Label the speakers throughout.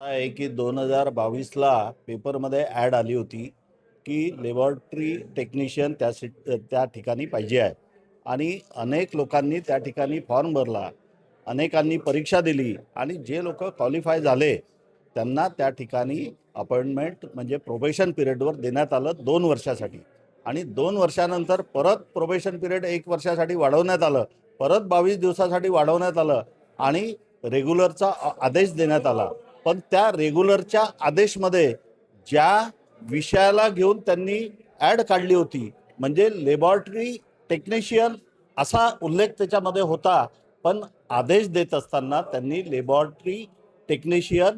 Speaker 1: आहे की 2022ला पेपरमध्ये ॲड आली होती की लॅबॉरेटरी टेक्निशियन त्या ठिकाणी पाहिजे आहे आणि अनेक लोकांनी त्या ठिकाणी फॉर्म भरला, अनेकांनी परीक्षा दिली आणि जे लोक क्वालिफाय झाले त्यांना त्या ठिकाणी अपॉइंटमेंट म्हणजे प्रोबेशन पिरियडवर देण्यात आलं 2 वर्षासाठी आणि 2 वर्षानंतर परत प्रोबेशन पिरियड 1 वर्षासाठी वाढवण्यात आलं, परत 22 दिवसासाठी वाढवण्यात आलं आणि रेग्युलरचा आदेश देण्यात आला. पण त्या रेग्युलरच्या आदेशमध्ये ज्या विषयाला घेऊन त्यांनी ॲड काढली होती म्हणजे लॅबॉरेटरी टेक्निशियन असा उल्लेख त्याच्यामध्ये होता, पण आदेश देत असताना त्यांनी लॅबॉरेटरी टेक्निशियन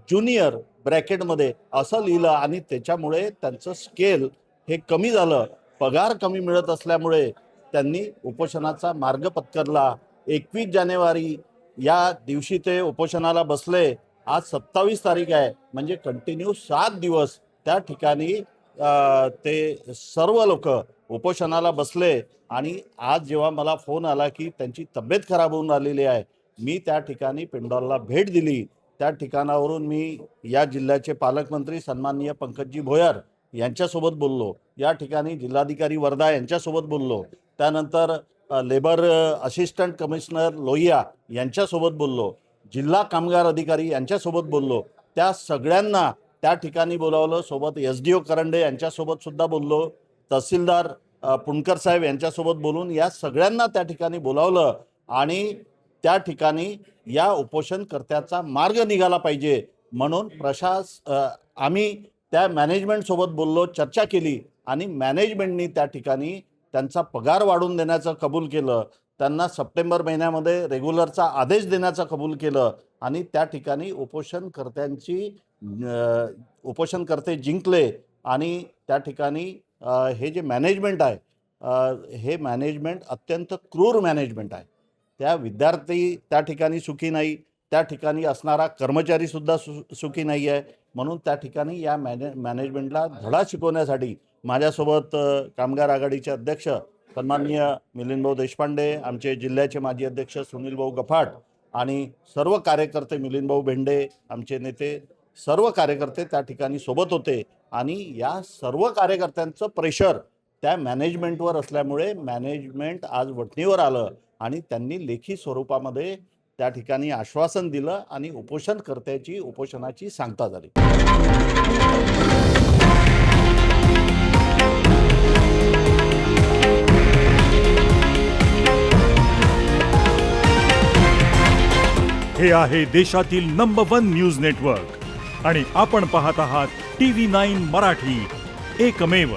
Speaker 1: ज्युनियर ब्रॅकेटमध्ये असं लिहिलं आणि त्याच्यामुळे त्यांचं स्केल हे कमी झालं. पगार कमी मिळत असल्यामुळे त्यांनी उपोषणाचा मार्ग पत्करला. 21 जानेवारी या दिवशी ते उपोषणाला बसले. आज 27 तारीख आहे म्हणजे कंटिन्यू 7 दिवस त्या ठिकाणी ते सर्व लोक उपोषणाला बसले आणि आज जेव्हा मला फोन आला की त्यांची तब्येत खराब होऊन राहिलेली आहे, मी त्या ठिकाणी पिंडॉलला भेट दिली. त्या ठिकाणावरून मी या जिल्ह्याचे पालकमंत्री सन्माननीय पंकजी भोयर यांच्यासोबत बोललो, या ठिकाणी जिल्हाधिकारी वर्धा यांच्यासोबत बोललो, त्यानंतर लेबर असिस्टंट कमिशनर लोहिया यांच्यासोबत बोललो, जिल्हा कामगार अधिकारी यांच्यासोबत बोललो. त्या सगळ्यांना त्या ठिकाणी बोलावलं. सोबत SDO करंडे यांच्यासोबत सुद्धा बोललो, तहसीलदार पुणकर साहेब यांच्यासोबत बोलून या सगळ्यांना त्या ठिकाणी बोलावलं आणि त्या ठिकाणी या उपोषणकर्त्याचा मार्ग निघाला पाहिजे म्हणून आम्ही त्या मॅनेजमेंटसोबत बोललो, चर्चा केली आणि मॅनेजमेंटनी त्या ठिकाणी त्यांचा पगार वाढवून देण्याचं कबूल केलं, त्यांना सप्टेंबर महिन्यामध्ये रेग्युलरचा आदेश देण्याचं कबूल केलं आणि त्या ठिकाणी उपोषणकर्ते जिंकले आणि त्या ठिकाणी हे जे मॅनेजमेंट आहे हे मॅनेजमेंट अत्यंत क्रूर मॅनेजमेंट आहे. त्या विद्यार्थी त्या ठिकाणी सुखी नाही, त्या ठिकाणी असणारा कर्मचारीसुद्धा सुखी नाही आहे. म्हणून त्या ठिकाणी या मॅनेजमेंटला धडा शिकवण्यासाठी माझ्यासोबत कामगार आघाडीचे अध्यक्ष सन्माननीय मिलिंदभाऊ देशपांडे, आमचे जिल्ह्याचे माजी अध्यक्ष सुनीलभाऊ गफाट आणि सर्व कार्यकर्ते, मिलिंदभाऊ भेंडे आमचे नेते, सर्व कार्यकर्ते त्या ठिकाणी सोबत होते आणि या सर्व कार्यकर्त्यांचं प्रेशर त्या मॅनेजमेंटवर असल्यामुळे मॅनेजमेंट आज वठणीवर आलं आणि त्यांनी लेखी स्वरूपामध्ये त्या ठिकाणी आश्वासन दिलं आणि उपोषणकर्त्याची उपोषणाची सांगता झाली.
Speaker 2: हे आहे देशातील नंबर 1 न्यूज नेटवर्क आणि आपण पाहत आहात TV9 मराठी, एकमेव.